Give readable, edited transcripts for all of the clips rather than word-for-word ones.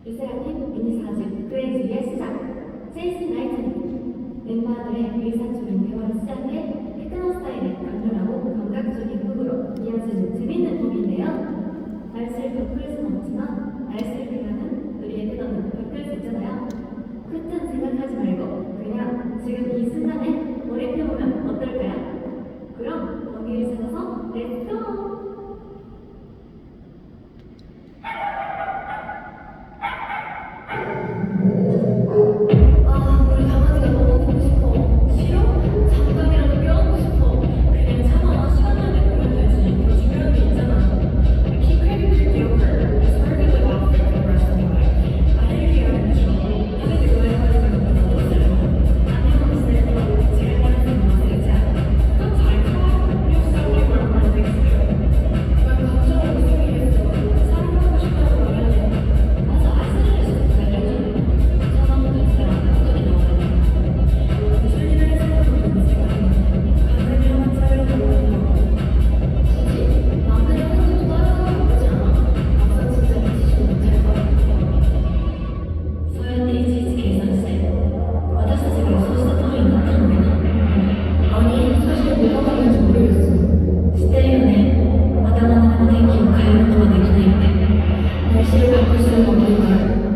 르세라핌 미니사즈 그레이즈의 시작! 세이스 나이트닝! 멤버들의 일상적인 대화를 시작해 테크노 스타일의 강렬하고 감각적인 훅으로 이어지는 재밌는 곡인데요. 날씨를 바꿀 순 없지만 날씨를 대하는 우리의 태도는 바꿀 수 있잖아요. 끝은 생각하지 말고 그냥 지금 이 순간에 몰입해보면 어떨까요? 그럼 거기를 찾아서 렛츠고! 우리 강아지가 너무 보고 싶어. 싫어? 잠깐이라도 껴안고 싶어. 그냥 참아. 시간 날 때 보면 되지. 더 중요한 게 있잖아. I keep craving for yogurt. It's perfectly awful for the rest of my life. I didn't hear it show. 사실 좋아해가지고 너무 못했어요. 안녕하세요. 제가 말하는 건 진짜. 넌 잘가? You sound like my heart thinks too. 난 감정을 못 쓰겠어. 사랑하고 싶다고 말하네. 맞아. 아이스크림에서 달려줘.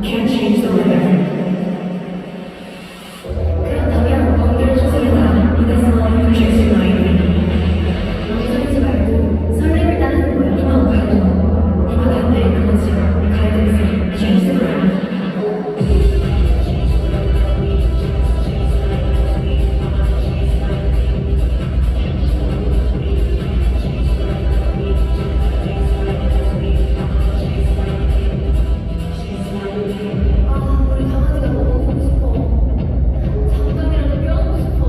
Can't change the weather. 그렇다면 번개를 조절해라. 이것은 너의 Chasing Lightning. 멍청이지 말고 설렘을 따르는 거야. 이만 가도 네가 반대의 그거지. 가이드에서 Change the weather. 우리 강아지가 너무 보고 싶어. 잠깐이라도 껴안고 싶어.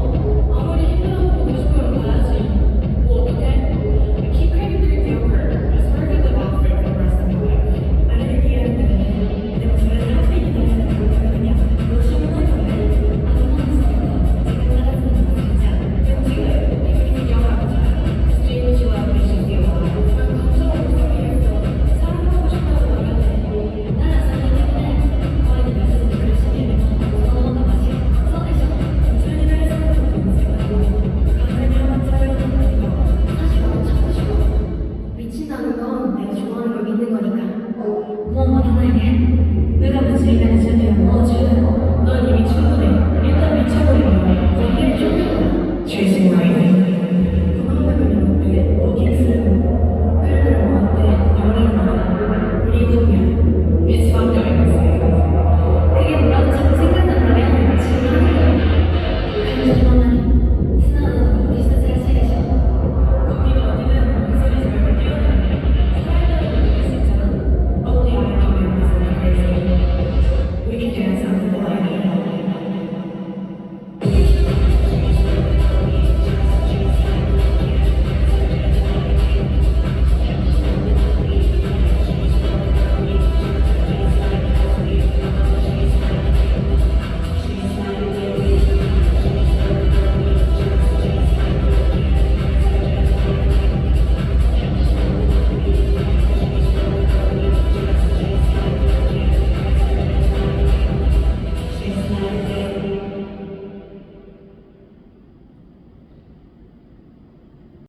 아무리 힘들어도 보고 싶으면 가야지. 뭐 어떡해? I keep craving for yogurt. It's perfectly awful for the rest of my life. I didn't hear it. 내 목소리를 하필 기다리는 그냥 너 시원한 건데? 아무거나 지금 따라주는 거 진짜. 지금 이렇게 영화하고 자요. Stream what you love makes you feel alive. 난 감정을 못 쓰겠어. 사랑하고 싶다고 말하네. 나라 사기 때문에 어린이 메시지 글씨를 선호가 맛이 써내셔. 준이를 해서는 동생하고 강을 향한 차려는 거니까 사실 너무 찾고 싶어. 미친다는 건 내가 좋아하는 걸 믿는 거니까. 뭐 원하나게 내가 미치기까지 준비한 넌 이미 충분해. 일단 미쳐버리면 번개를 쫓는 거야. Chasing Lightning.